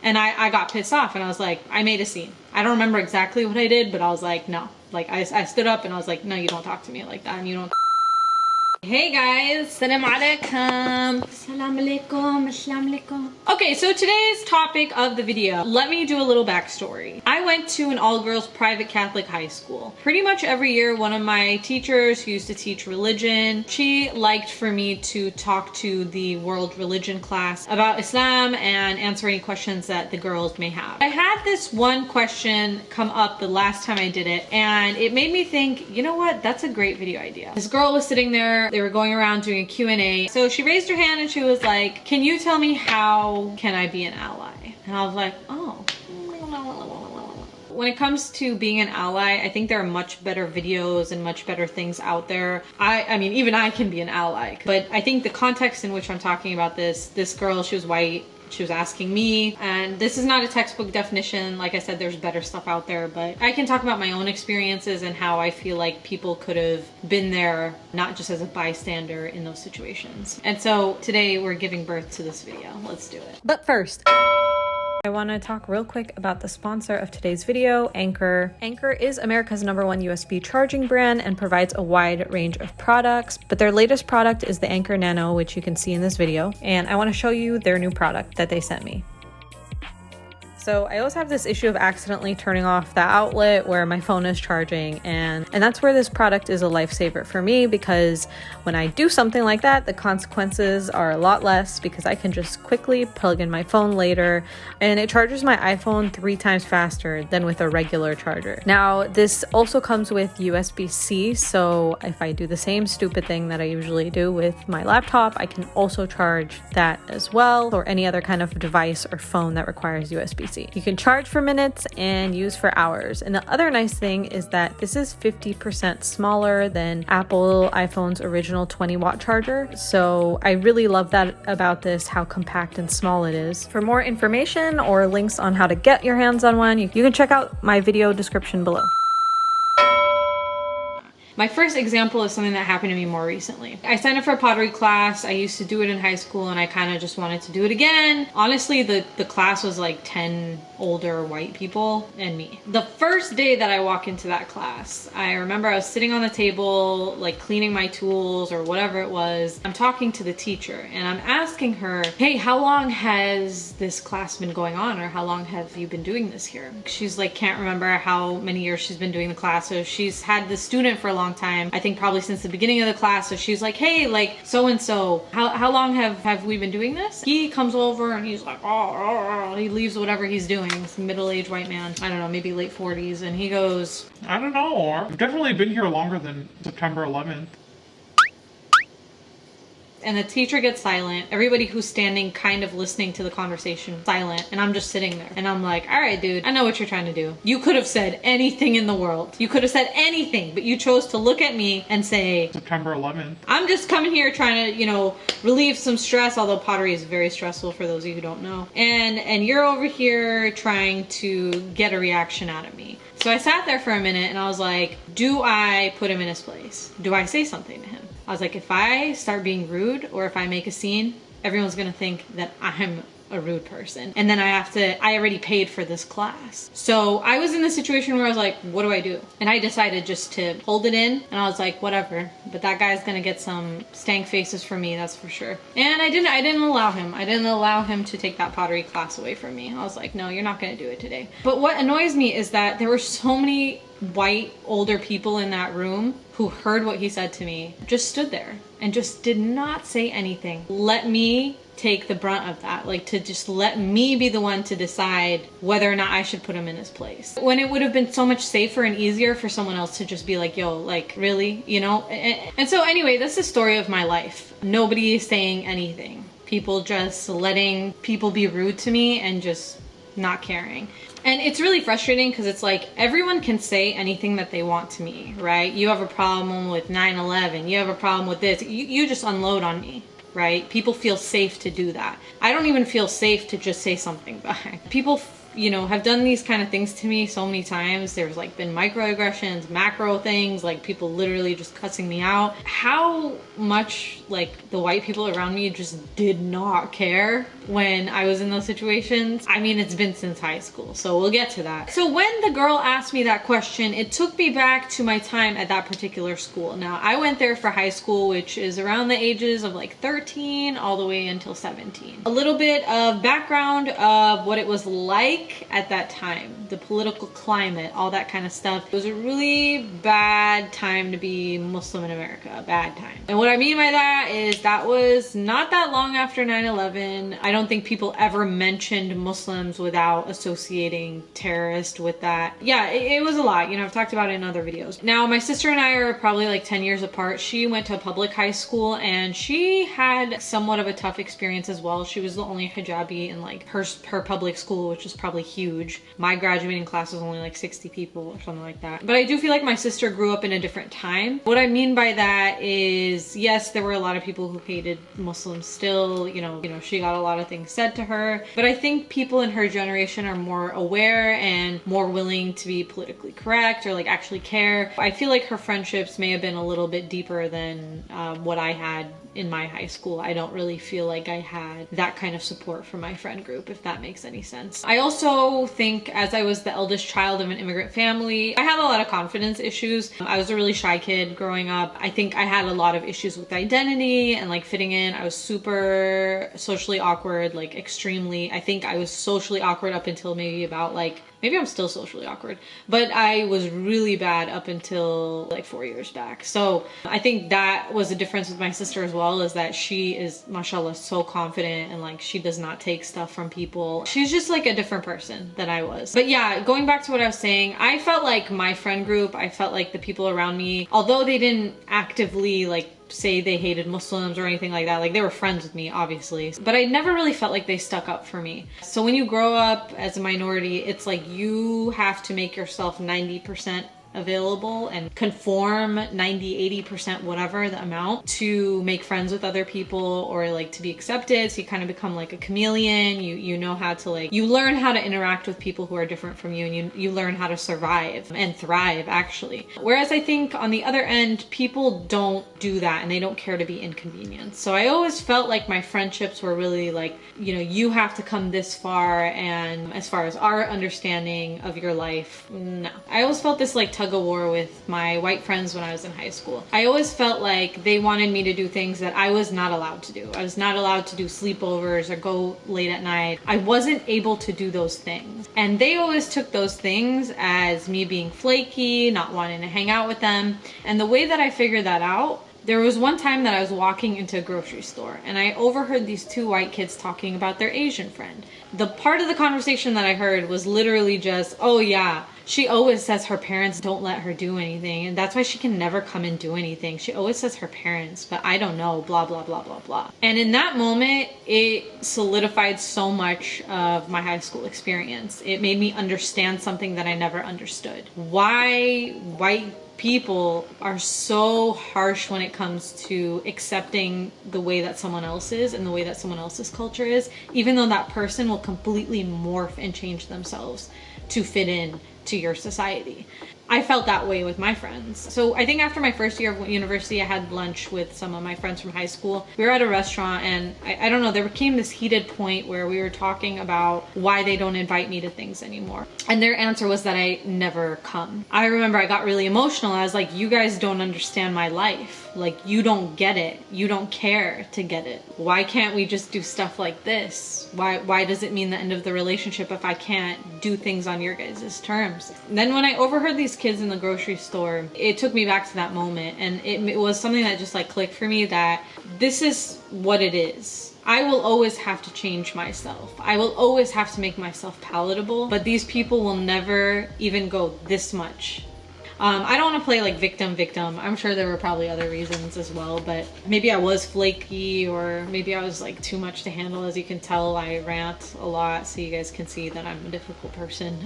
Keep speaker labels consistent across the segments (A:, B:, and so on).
A: And I got pissed off and I was like, I made a scene. I don't remember exactly what I did, but I was like, no. Like I stood up and I was like, no, you don't talk to me like that, and you don't. Hey guys, salam alaikum. Salam alaikum, salam alaikum. Okay, so today's topic of the video, let me do a little backstory. I went to an all-girls private Catholic high school. Pretty much every year, one of my teachers who used to teach religion, she liked for me to talk to the world religion class about Islam and answer any questions that the girls may have. I had this one question come up the last time I did it, and it made me think, you know what, that's a great video idea. This girl was sitting there, they were going around doing a Q&A. So she raised her hand and she was like, can you tell me how can I be an ally? And I was like, oh. When it comes to being an ally, I think there are much better videos and much better things out there. I mean, even I can be an ally. But I think the context in which I'm talking about this girl, she was white. She was asking me, and this is not a textbook definition. Like I said, there's better stuff out there, but I can talk about my own experiences and how I feel like people could have been there, not just as a bystander in those situations. And so today we're giving birth to this video. Let's do it. But first, I want to talk real quick about the sponsor of today's video, Anker. Anker is America's #1 USB charging brand and provides a wide range of products, but their latest product is the Anker Nano, which you can see in this video, and I want to show you their new product that they sent me. So I always have this issue of accidentally turning off the outlet where my phone is charging, and that's where this product is a lifesaver for me, because when I do something like that, the consequences are a lot less because I can just quickly plug in my phone later, and it charges my iPhone 3 times faster than with a regular charger. Now, this also comes with USB-C, so if I do the same stupid thing that I usually do with my laptop, I can also charge that as well, or any other kind of device or phone that requires USB-C. You can charge for minutes and use for hours. And the other nice thing is that this is 50% smaller than Apple iPhone's original 20-watt charger. So I really love that about this, how compact and small it is. For more information or links on how to get your hands on one, you can check out my video description below. My first example is something that happened to me more recently. I signed up for a pottery class. I used to do it in high school and I kind of just wanted to do it again. Honestly, the class was like 10 older white people and me. The first day that I walk into that class, I remember I was sitting on the table, like cleaning my tools or whatever it was. I'm talking to the teacher and I'm asking her, hey, how long has this class been going on, or how long have you been doing this here? She's like, can't remember how many years she's been doing the class. So she's had this student for a long time, I think probably since the beginning of the class. So she's like, hey, like so-and-so, how long have we been doing this? He comes over and he's like, oh, he leaves whatever he's doing. He's a middle-aged white man, I don't know, maybe late 40s, and he goes,
B: I don't know, I've definitely been here longer than September 11th.
A: And the teacher gets silent. Everybody who's standing kind of listening to the conversation silent, and I'm just sitting there and I'm like, all right, dude, I know what you're trying to do. You could have said anything in the world. You could have said anything, but you chose to look at me and say
B: September 11th.
A: I'm just coming here trying to, you know, relieve some stress, although pottery is very stressful for those of you who don't know. And you're over here trying to get a reaction out of me. So I sat there for a minute and I was like, do I put him in his place? Do I say something to him? I was like, if I start being rude or if I make a scene, everyone's gonna think that I'm a rude person. And then I already paid for this class. So I was in the situation where I was like, what do I do? And I decided just to hold it in, and I was like, whatever. But that guy's gonna get some stank faces from me, that's for sure. And I didn't allow him. I didn't allow him to take that pottery class away from me. I was like, no, you're not gonna do it today. But what annoys me is that there were so many white older people in that room who heard what he said to me, just stood there and just did not say anything. Let me take the brunt of that, like to just let me be the one to decide whether or not I should put him in his place. When it would have been so much safer and easier for someone else to just be like, yo, like really, you know? And so anyway, that's the story of my life. Nobody is saying anything. People just letting people be rude to me and just not caring. And it's really frustrating because it's like everyone can say anything that they want to me, right? You have a problem with 9/11, you have a problem with this, you just unload on me, right? People feel safe to do that. I don't even feel safe to just say something back. People you know, have done these kind of things to me so many times. There's like been microaggressions, macro things, like people literally just cussing me out. How much like the white people around me just did not care when I was in those situations. I mean, it's been since high school, so we'll get to that. So when the girl asked me that question, it took me back to my time at that particular school. Now, I went there for high school, which is around the ages of like 13 all the way until 17. A little bit of background of what it was like at that time, the political climate, all that kind of stuff. It was a really bad time to be Muslim in America, a bad time. And what I mean by that is that was not that long after 9/11. I don't think people ever mentioned Muslims without associating terrorist with that. Yeah, it was a lot. You know, I've talked about it in other videos. Now, my sister and I are probably like 10 years apart. She went to a public high school and she had somewhat of a tough experience as well. She was the only hijabi in like her public school, which is probably huge. My graduating class was only like 60 people or something like that. But I do feel like my sister grew up in a different time. What I mean by that is, yes, there were a lot of people who hated Muslims still, you know, she got a lot of things said to her, but I think people in her generation are more aware and more willing to be politically correct or like actually care. I feel like her friendships may have been a little bit deeper than what I had in my high school. I don't really feel like I had that kind of support from my friend group, if that makes any sense. I also think, as I was the eldest child of an immigrant family, I had a lot of confidence issues. I was a really shy kid growing up. I think I had a lot of issues with identity and like fitting in. I was super socially awkward, like extremely. I think I was socially awkward up until maybe about like, maybe I'm still socially awkward, but I was really bad up until like 4 years back. So I think that was a difference with my sister as well, is that she is, mashallah, so confident and like she does not take stuff from people. She's just like a different person than I was. But yeah, going back to what I was saying, I felt like my friend group, I felt like the people around me, although they didn't actively like say they hated Muslims or anything like that, like they were friends with me obviously, but I never really felt like they stuck up for me. So when you grow up as a minority, it's like you have to make yourself 90% available and conform 90-80% whatever the amount to make friends with other people or like to be accepted. So you kind of become like a chameleon. You know how to like, you learn how to interact with people who are different from you, and you learn how to survive and thrive actually. Whereas I think on the other end, people don't do that and they don't care to be inconvenienced. So I always felt like my friendships were really like, you know, you have to come this far, and as far as our understanding of your life, no. I always felt this like tug of war with my white friends when I was in high school. I always felt like they wanted me to do things that I was not allowed to do. I was not allowed to do sleepovers or go late at night. I wasn't able to do those things. And they always took those things as me being flaky, not wanting to hang out with them. And the way that I figured that out, there was one time that I was walking into a grocery store and I overheard these two white kids talking about their Asian friend. The part of the conversation that I heard was literally just, oh yeah, she always says her parents don't let her do anything and that's why she can never come and do anything. She always says her parents, but I don't know, blah, blah, blah, blah, blah. And in that moment, it solidified so much of my high school experience. It made me understand something that I never understood. Why white people are so harsh when it comes to accepting the way that someone else is and the way that someone else's culture is, even though that person will completely morph and change themselves to fit in to your society. I felt that way with my friends. So I think after my first year of university, I had lunch with some of my friends from high school. We were at a restaurant and I don't know, there became this heated point where we were talking about why they don't invite me to things anymore. And their answer was that I never come. I remember I got really emotional. I was like, you guys don't understand my life. Like, you don't get it. You don't care to get it. Why can't we just do stuff like this? Why does it mean the end of the relationship if I can't do things on your guys' terms? And then when I overheard these kids in the grocery store, it took me back to that moment, and it was something that just like clicked for me that this is what it is. I will always have to change myself. I will always have to make myself palatable, but these people will never even go this much. I don't want to play like victim. I'm sure there were probably other reasons as well, but maybe I was flaky or maybe I was like too much to handle. As you can tell, I rant a lot, so you guys can see that I'm a difficult person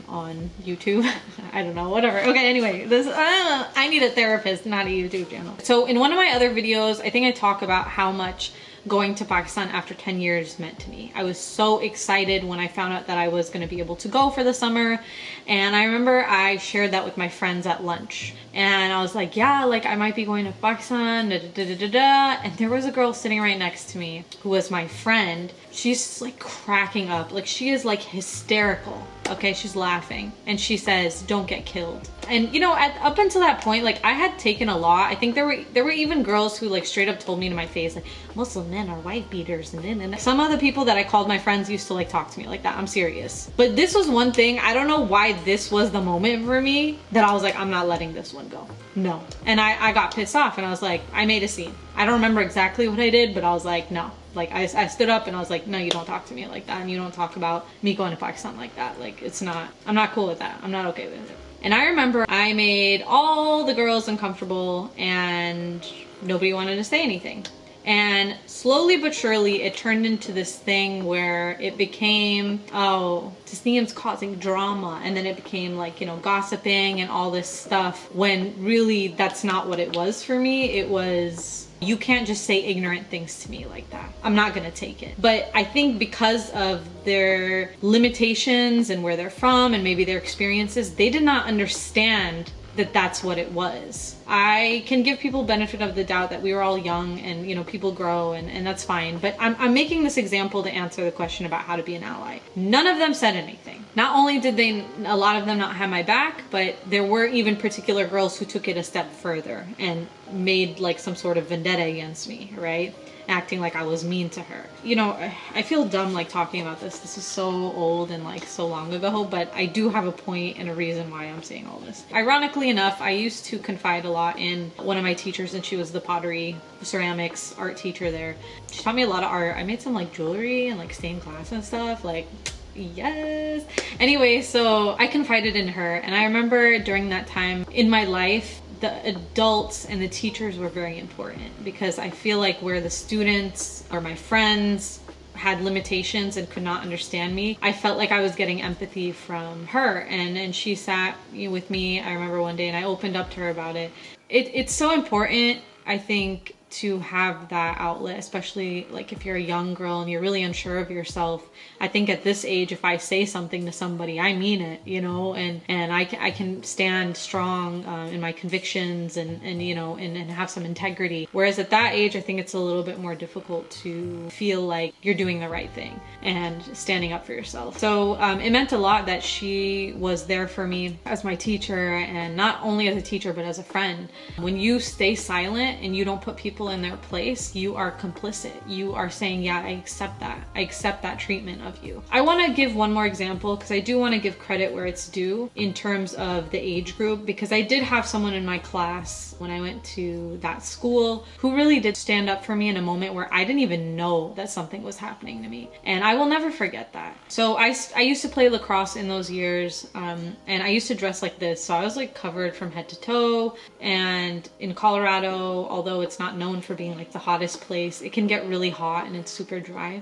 A: on YouTube. I don't know, whatever. Okay, anyway, I need a therapist, not a YouTube channel. So in one of my other videos, I think I talk about how much going to Pakistan after 10 years meant to me. I was so excited when I found out that I was going to be able to go for the summer. And I remember I shared that with my friends at lunch. And I was like, yeah, like I might be going to Pakistan, da, da, da, da, da, da. And there was a girl sitting right next to me who was my friend. She's like cracking up. Like she is like hysterical. Okay, she's laughing. And she says, don't get killed. And you know, up until that point, like I had taken a lot. I think there were even girls who like straight up told me to my face, like Muslim men are wife beaters. And then some of the people that I called my friends used to like talk to me like that. I'm serious. But this was one thing. I don't know why this was the moment for me that I was like, I'm not letting this one go. No. And I got pissed off and I was like, I made a scene. I don't remember exactly what I did, but I was like, no. Like I stood up and I was like, no, you don't talk to me like that. And you don't talk about me going to Pakistan like that. Like it's not, I'm not cool with that. I'm not okay with it. And I remember I made all the girls uncomfortable and nobody wanted to say anything. And slowly but surely it turned into this thing where it became, oh, Tasneem's causing drama. And then it became like, you know, gossiping and all this stuff when really that's not what it was for me. It was, you can't just say ignorant things to me like that. I'm not gonna take it. But I think because of their limitations and where they're from and maybe their experiences, they did not understand that that's what it was. I can give people benefit of the doubt that we were all young and, you know, people grow and that's fine. But I'm making this example to answer the question about how to be an ally. None of them said anything. Not only did a lot of them not have my back, but there were even particular girls who took it a step further and made like some sort of vendetta against me, right? Acting like I was mean to her. You know, I feel dumb like talking about this. This is so old and like so long ago, but I do have a point and a reason why I'm saying all this. Ironically enough, I used to confide a lot in one of my teachers and she was the pottery, ceramics art teacher there. She taught me a lot of art. I made some like jewelry and like stained glass and stuff, like yes. Anyway, so I confided in her and I remember during that time in my life, the adults and the teachers were very important because I feel like where the students or my friends had limitations and could not understand me, I felt like I was getting empathy from her and she sat with me. I remember one day and I opened up to her about it. It's so important, I think, to have that outlet, especially like if you're a young girl and you're really unsure of yourself. I think at this age, if I say something to somebody, I mean it, you know, and I can stand strong in my convictions and you know, and have some integrity. Whereas at that age, I think it's a little bit more difficult to feel like you're doing the right thing and standing up for yourself. So it meant a lot that she was there for me as my teacher, and not only as a teacher, but as a friend. When you stay silent and you don't put people in their place, you are complicit. You are saying, yeah, I accept that. I accept that treatment of you. I want to give one more example because I do want to give credit where it's due in terms of the age group, because I did have someone in my class when I went to that school who really did stand up for me in a moment where I didn't even know that something was happening to me. And I will never forget that. So I used to play lacrosse in those years and I used to dress like this. So I was like covered from head to toe. And in Colorado, although it's not known for being like the hottest place, it can get really hot and it's super dry.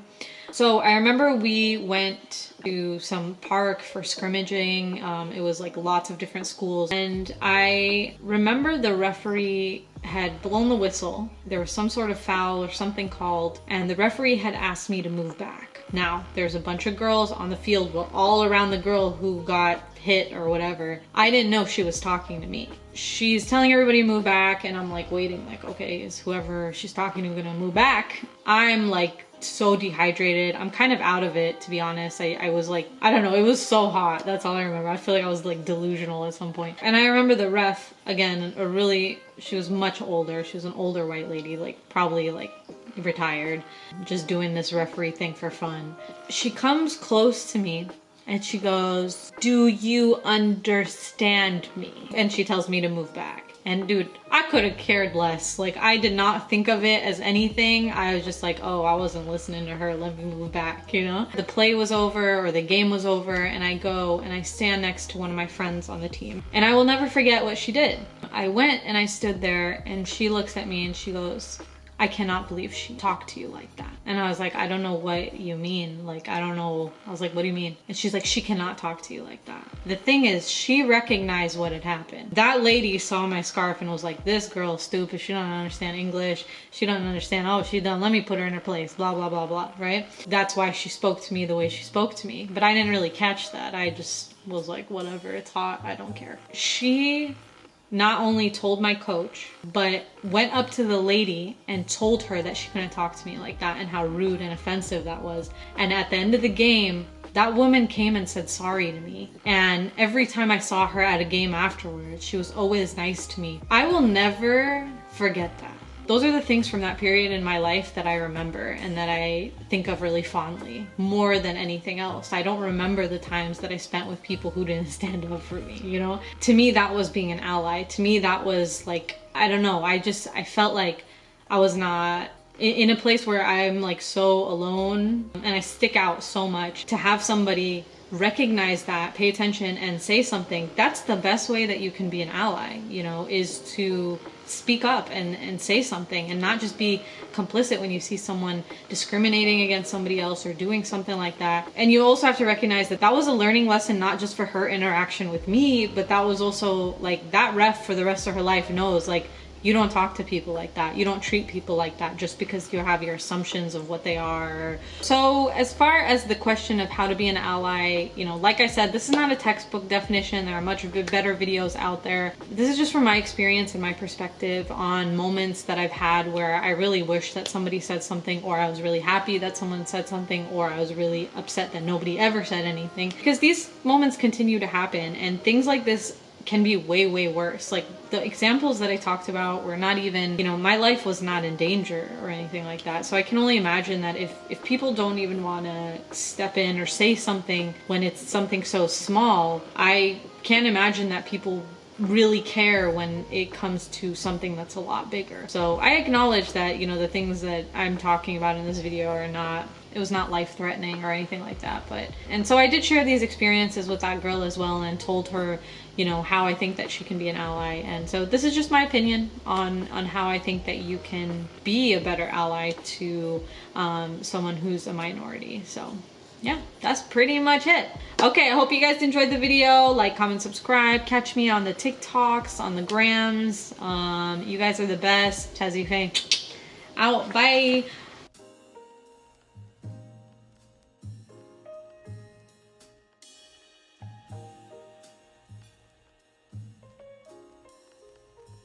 A: So I remember we went to some park for scrimmaging. It was like lots of different schools. And I remember the referee had blown the whistle. There was some sort of foul or something called, and the referee had asked me to move back. Now, there's a bunch of girls on the field, well, all around the girl who got hit or whatever. I didn't know she was talking to me. She's telling everybody to move back, and I'm like waiting, like, okay, is whoever she's talking to gonna move back? I'm like so dehydrated. I'm kind of out of it, to be honest. I was like, I don't know, it was so hot. That's all I remember. I feel like I was like delusional at some point. And I remember the ref, again, she was much older. She was an older white lady, like probably like retired, just doing this referee thing for fun. She comes close to me and she goes, "Do you understand me?" And she tells me to move back. And dude, I could have cared less. Like, I did not think of it as anything. I was just like, oh, I wasn't listening to her. Let me move back, you know? The play was over or the game was over, and I go and I stand next to one of my friends on the team. And I will never forget what she did. I went and I stood there and she looks at me and she goes, I cannot believe she talked to you like that. And I was like, I don't know what you mean. Like, I don't know. I was like, what do you mean? And she's like, she cannot talk to you like that. The thing is, she recognized what had happened. That lady saw my scarf and was like, this girl's stupid. She don't understand English. She don't understand. Oh, she done. Let me put her in her place. Blah, blah, blah, blah. Right? That's why she spoke to me the way she spoke to me. But I didn't really catch that. I just was like, whatever. It's hot. I don't care. She not only told my coach, but went up to the lady and told her that she couldn't talk to me like that and how rude and offensive that was. And at the end of the game, that woman came and said sorry to me. And every time I saw her at a game afterwards, she was always nice to me. I will never forget that. Those are the things from that period in my life that I remember and that I think of really fondly, more than anything else. I don't remember the times that I spent with people who didn't stand up for me, you know? To me, that was being an ally. To me, that was like, I don't know, I felt like I was not in a place where I'm like so alone and I stick out so much. To have somebody recognize that, pay attention and say something, that's the best way that you can be an ally, you know, is to speak up and say something and not just be complicit when you see someone discriminating against somebody else or doing something like that. And you also have to recognize that that was a learning lesson, not just for her interaction with me, but that was also like that ref for the rest of her life knows, like, you don't talk to people like that. You don't treat people like that just because you have your assumptions of what they are. So as far as the question of how to be an ally, you know, like I said, this is not a textbook definition. There are much better videos out there. This is just from my experience and my perspective on moments that I've had where I really wish that somebody said something, or I was really happy that someone said something, or I was really upset that nobody ever said anything. Because these moments continue to happen, and things like this can be way, way worse. Like the examples that I talked about were not even, you know, my life was not in danger or anything like that. So I can only imagine that if people don't even want to step in or say something when it's something so small, I can't imagine that people really care when it comes to something that's a lot bigger. So I acknowledge that, you know, the things that I'm talking about in this video are not, it was not life-threatening or anything like that. And so I did share these experiences with that girl as well and told her, you know, how I think that she can be an ally. And so this is just my opinion on how I think that you can be a better ally to someone who's a minority. So yeah, that's pretty much it. Okay, I hope you guys enjoyed the video. Like, comment, subscribe. Catch me on the TikToks, on the Grams. You guys are the best. TazzyPhe out. Bye.